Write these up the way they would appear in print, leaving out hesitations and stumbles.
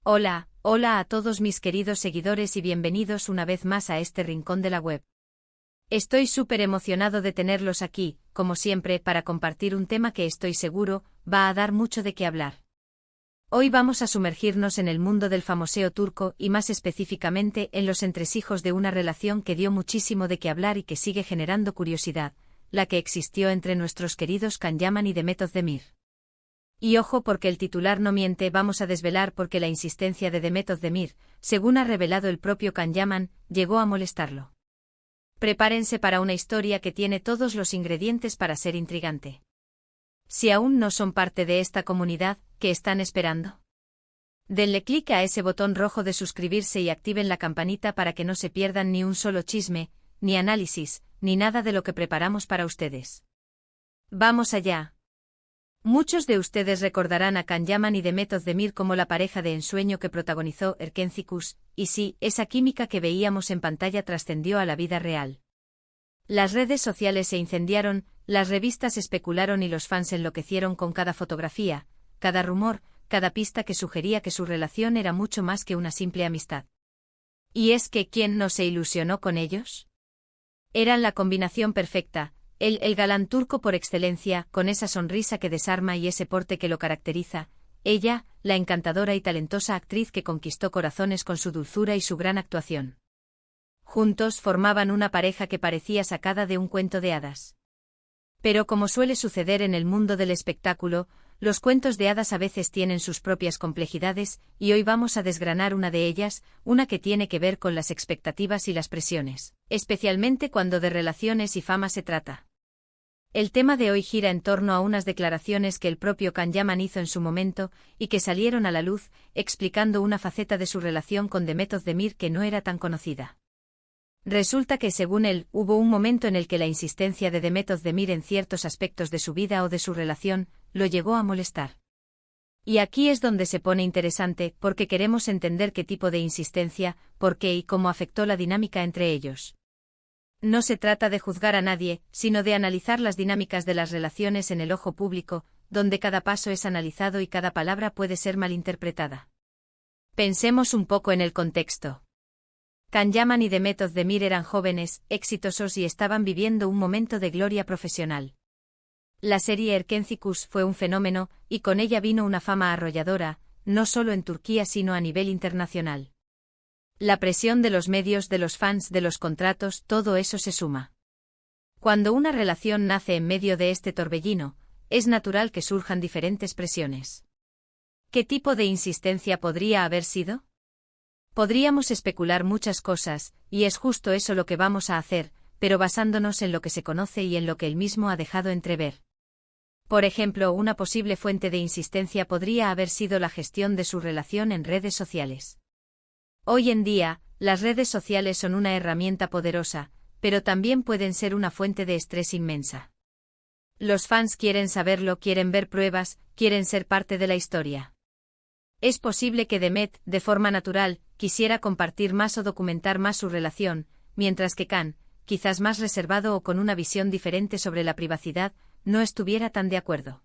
Hola, hola a todos mis queridos seguidores y bienvenidos una vez más a este rincón de la web. Estoy súper emocionado de tenerlos aquí, como siempre, para compartir un tema que estoy seguro va a dar mucho de qué hablar. Hoy vamos a sumergirnos en el mundo del famoseo turco y más específicamente en los entresijos de una relación que dio muchísimo de qué hablar y que sigue generando curiosidad, la que existió entre nuestros queridos Can Yaman y Demet Özdemir. Y ojo porque el titular no miente, vamos a desvelar porque la insistencia de Demet Özdemir, según ha revelado el propio Can Yaman, llegó a molestarlo. Prepárense para una historia que tiene todos los ingredientes para ser intrigante. Si aún no son parte de esta comunidad, ¿qué están esperando? Denle clic a ese botón rojo de suscribirse y activen la campanita para que no se pierdan ni un solo chisme, ni análisis, ni nada de lo que preparamos para ustedes. ¡Vamos allá! Muchos de ustedes recordarán a Can Yaman y Demet Özdemir como la pareja de ensueño que protagonizó Erkenci, y sí, esa química que veíamos en pantalla trascendió a la vida real. Las redes sociales se incendiaron, las revistas especularon y los fans enloquecieron con cada fotografía, cada rumor, cada pista que sugería que su relación era mucho más que una simple amistad. ¿Y es que quién no se ilusionó con ellos? Eran la combinación perfecta. El galán turco por excelencia, con esa sonrisa que desarma y ese porte que lo caracteriza, ella, la encantadora y talentosa actriz que conquistó corazones con su dulzura y su gran actuación. Juntos formaban una pareja que parecía sacada de un cuento de hadas. Pero como suele suceder en el mundo del espectáculo, los cuentos de hadas a veces tienen sus propias complejidades, y hoy vamos a desgranar una de ellas, una que tiene que ver con las expectativas y las presiones, especialmente cuando de relaciones y fama se trata. El tema de hoy gira en torno a unas declaraciones que el propio Can Yaman hizo en su momento y que salieron a la luz, explicando una faceta de su relación con Demet Özdemir que no era tan conocida. Resulta que según él, hubo un momento en el que la insistencia de Demet Özdemir en ciertos aspectos de su vida o de su relación, lo llegó a molestar. Y aquí es donde se pone interesante, porque queremos entender qué tipo de insistencia, por qué y cómo afectó la dinámica entre ellos. No se trata de juzgar a nadie, sino de analizar las dinámicas de las relaciones en el ojo público, donde cada paso es analizado y cada palabra puede ser malinterpretada. Pensemos un poco en el contexto. Can Yaman y Demet Özdemir eran jóvenes, exitosos y estaban viviendo un momento de gloria profesional. La serie Erkenci fue un fenómeno, y con ella vino una fama arrolladora, no solo en Turquía sino a nivel internacional. La presión de los medios, de los fans, de los contratos, todo eso se suma. Cuando una relación nace en medio de este torbellino, es natural que surjan diferentes presiones. ¿Qué tipo de insistencia podría haber sido? Podríamos especular muchas cosas, y es justo eso lo que vamos a hacer, pero basándonos en lo que se conoce y en lo que él mismo ha dejado entrever. Por ejemplo, una posible fuente de insistencia podría haber sido la gestión de su relación en redes sociales. Hoy en día, las redes sociales son una herramienta poderosa, pero también pueden ser una fuente de estrés inmensa. Los fans quieren saberlo, quieren ver pruebas, quieren ser parte de la historia. Es posible que Demet, de forma natural, quisiera compartir más o documentar más su relación, mientras que Can, quizás más reservado o con una visión diferente sobre la privacidad, no estuviera tan de acuerdo.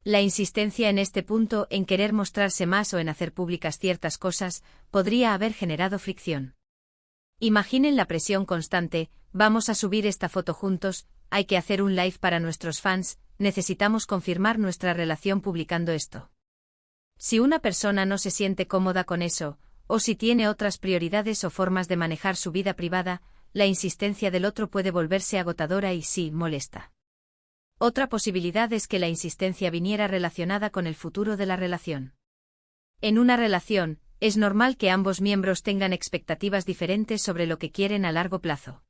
La insistencia en este punto, en querer mostrarse más o en hacer públicas ciertas cosas, podría haber generado fricción. Imaginen la presión constante, vamos a subir esta foto juntos, hay que hacer un live para nuestros fans, necesitamos confirmar nuestra relación publicando esto. Si una persona no se siente cómoda con eso, o si tiene otras prioridades o formas de manejar su vida privada, la insistencia del otro puede volverse agotadora y sí, molesta. Otra posibilidad es que la insistencia viniera relacionada con el futuro de la relación. En una relación, es normal que ambos miembros tengan expectativas diferentes sobre lo que quieren a largo plazo.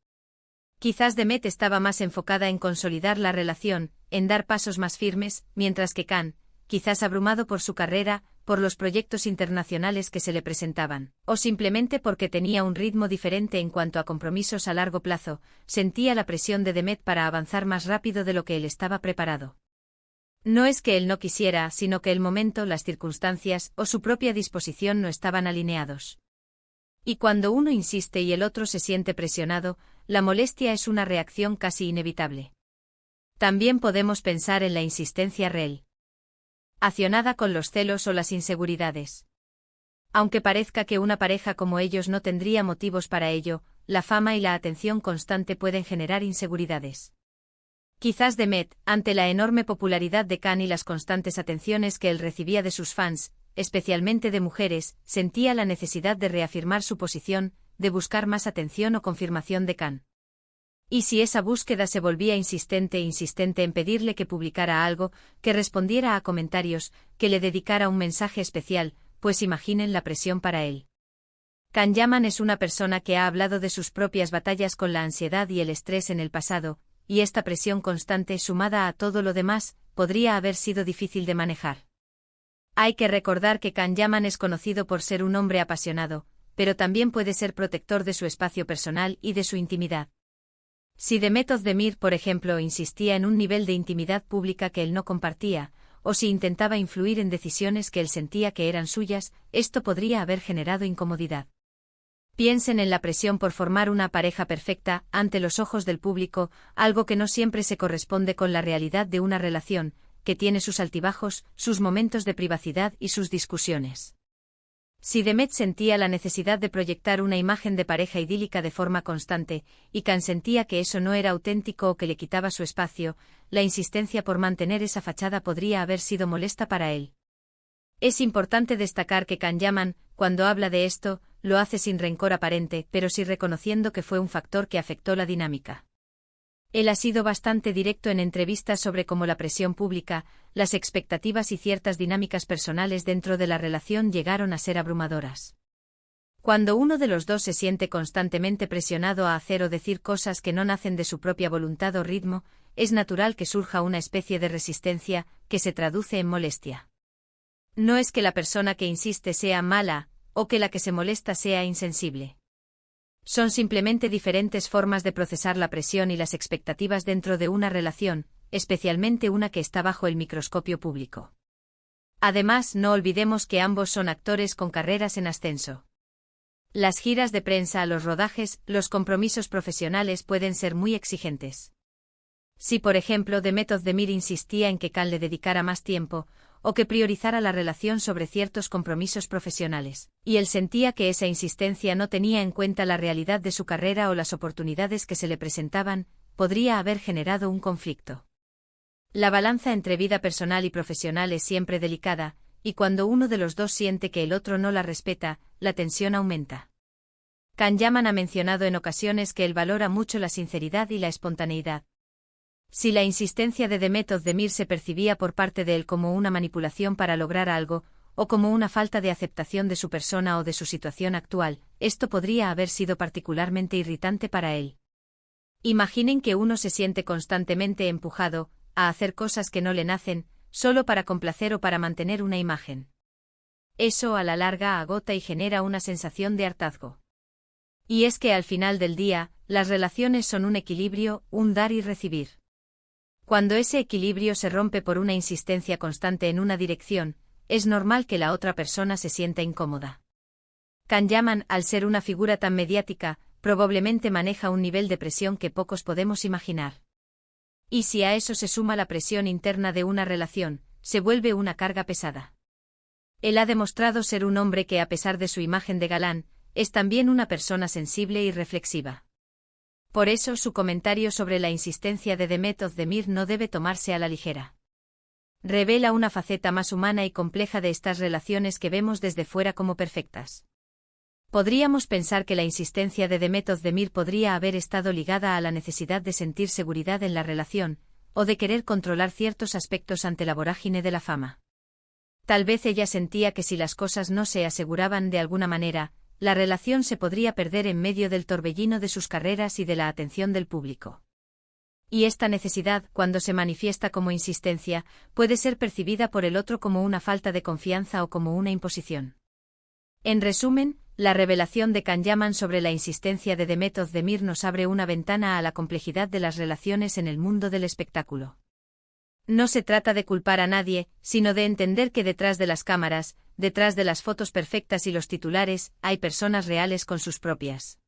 Quizás Demet estaba más enfocada en consolidar la relación, en dar pasos más firmes, mientras que Can, quizás abrumado por su carrera, por los proyectos internacionales que se le presentaban, o simplemente porque tenía un ritmo diferente en cuanto a compromisos a largo plazo, sentía la presión de Demet para avanzar más rápido de lo que él estaba preparado. No es que él no quisiera, sino que el momento, las circunstancias o su propia disposición no estaban alineados. Y cuando uno insiste y el otro se siente presionado, la molestia es una reacción casi inevitable. También podemos pensar en la insistencia relacionada con los celos o las inseguridades. Aunque parezca que una pareja como ellos no tendría motivos para ello, la fama y la atención constante pueden generar inseguridades. Quizás Demet, ante la enorme popularidad de Khan y las constantes atenciones que él recibía de sus fans, especialmente de mujeres, sentía la necesidad de reafirmar su posición, de buscar más atención o confirmación de Khan. Y si esa búsqueda se volvía insistente en pedirle que publicara algo, que respondiera a comentarios, que le dedicara un mensaje especial, pues imaginen la presión para él. Khan Yaman es una persona que ha hablado de sus propias batallas con la ansiedad y el estrés en el pasado, y esta presión constante sumada a todo lo demás, podría haber sido difícil de manejar. Hay que recordar que Khan Yaman es conocido por ser un hombre apasionado, pero también puede ser protector de su espacio personal y de su intimidad. Si Demet Özdemir, por ejemplo, insistía en un nivel de intimidad pública que él no compartía, o si intentaba influir en decisiones que él sentía que eran suyas, esto podría haber generado incomodidad. Piensen en la presión por formar una pareja perfecta, ante los ojos del público, algo que no siempre se corresponde con la realidad de una relación, que tiene sus altibajos, sus momentos de privacidad y sus discusiones. Si Demet sentía la necesidad de proyectar una imagen de pareja idílica de forma constante, y Khan sentía que eso no era auténtico o que le quitaba su espacio, la insistencia por mantener esa fachada podría haber sido molesta para él. Es importante destacar que Khan Yaman, cuando habla de esto, lo hace sin rencor aparente, pero sí reconociendo que fue un factor que afectó la dinámica. Él ha sido bastante directo en entrevistas sobre cómo la presión pública, las expectativas y ciertas dinámicas personales dentro de la relación llegaron a ser abrumadoras. Cuando uno de los dos se siente constantemente presionado a hacer o decir cosas que no nacen de su propia voluntad o ritmo, es natural que surja una especie de resistencia, que se traduce en molestia. No es que la persona que insiste sea mala, o que la que se molesta sea insensible. Son simplemente diferentes formas de procesar la presión y las expectativas dentro de una relación, especialmente una que está bajo el microscopio público. Además, no olvidemos que ambos son actores con carreras en ascenso. Las giras de prensa, los rodajes, los compromisos profesionales pueden ser muy exigentes. Si por ejemplo Demet Özdemir insistía en que Khan le dedicara más tiempo, o que priorizara la relación sobre ciertos compromisos profesionales, y él sentía que esa insistencia no tenía en cuenta la realidad de su carrera o las oportunidades que se le presentaban, podría haber generado un conflicto. La balanza entre vida personal y profesional es siempre delicada, y cuando uno de los dos siente que el otro no la respeta, la tensión aumenta. Khan Yaman ha mencionado en ocasiones que él valora mucho la sinceridad y la espontaneidad. Si la insistencia de Demet Özdemir se percibía por parte de él como una manipulación para lograr algo, o como una falta de aceptación de su persona o de su situación actual, esto podría haber sido particularmente irritante para él. Imaginen que uno se siente constantemente empujado a hacer cosas que no le nacen, solo para complacer o para mantener una imagen. Eso a la larga agota y genera una sensación de hartazgo. Y es que al final del día, las relaciones son un equilibrio, un dar y recibir. Cuando ese equilibrio se rompe por una insistencia constante en una dirección, es normal que la otra persona se sienta incómoda. Khan Yaman, al ser una figura tan mediática, probablemente maneja un nivel de presión que pocos podemos imaginar. Y si a eso se suma la presión interna de una relación, se vuelve una carga pesada. Él ha demostrado ser un hombre que, a pesar de su imagen de galán, es también una persona sensible y reflexiva. Por eso su comentario sobre la insistencia de Demet Özdemir no debe tomarse a la ligera. Revela una faceta más humana y compleja de estas relaciones que vemos desde fuera como perfectas. Podríamos pensar que la insistencia de Demet Özdemir podría haber estado ligada a la necesidad de sentir seguridad en la relación, o de querer controlar ciertos aspectos ante la vorágine de la fama. Tal vez ella sentía que si las cosas no se aseguraban de alguna manera, la relación se podría perder en medio del torbellino de sus carreras y de la atención del público. Y esta necesidad, cuando se manifiesta como insistencia, puede ser percibida por el otro como una falta de confianza o como una imposición. En resumen, la revelación de Khan Yaman sobre la insistencia de Demet Özdemir nos abre una ventana a la complejidad de las relaciones en el mundo del espectáculo. No se trata de culpar a nadie, sino de entender que detrás de las cámaras, detrás de las fotos perfectas y los titulares, hay personas reales con sus propias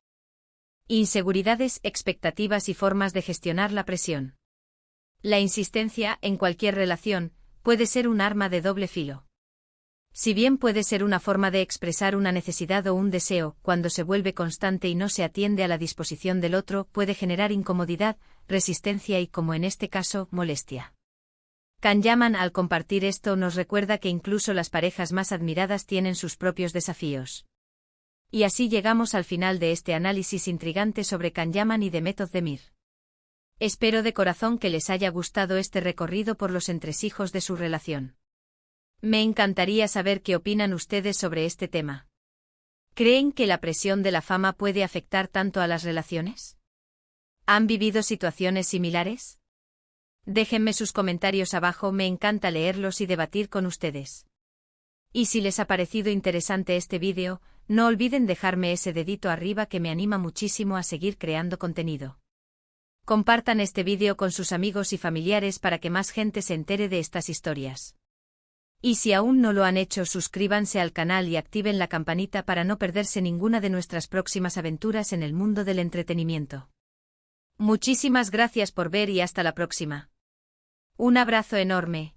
inseguridades, expectativas y formas de gestionar la presión. La insistencia, en cualquier relación, puede ser un arma de doble filo. Si bien puede ser una forma de expresar una necesidad o un deseo, cuando se vuelve constante y no se atiende a la disposición del otro, puede generar incomodidad, resistencia y, como en este caso, molestia. Can Yaman, al compartir esto, nos recuerda que incluso las parejas más admiradas tienen sus propios desafíos. Y así llegamos al final de este análisis intrigante sobre Can Yaman y The Method de Mir. Espero de corazón que les haya gustado este recorrido por los entresijos de su relación. Me encantaría saber qué opinan ustedes sobre este tema. ¿Creen que la presión de la fama puede afectar tanto a las relaciones? ¿Han vivido situaciones similares? Déjenme sus comentarios abajo, me encanta leerlos y debatir con ustedes. Y si les ha parecido interesante este vídeo, no olviden dejarme ese dedito arriba que me anima muchísimo a seguir creando contenido. Compartan este vídeo con sus amigos y familiares para que más gente se entere de estas historias. Y si aún no lo han hecho, suscríbanse al canal y activen la campanita para no perderse ninguna de nuestras próximas aventuras en el mundo del entretenimiento. Muchísimas gracias por ver y hasta la próxima. Un abrazo enorme.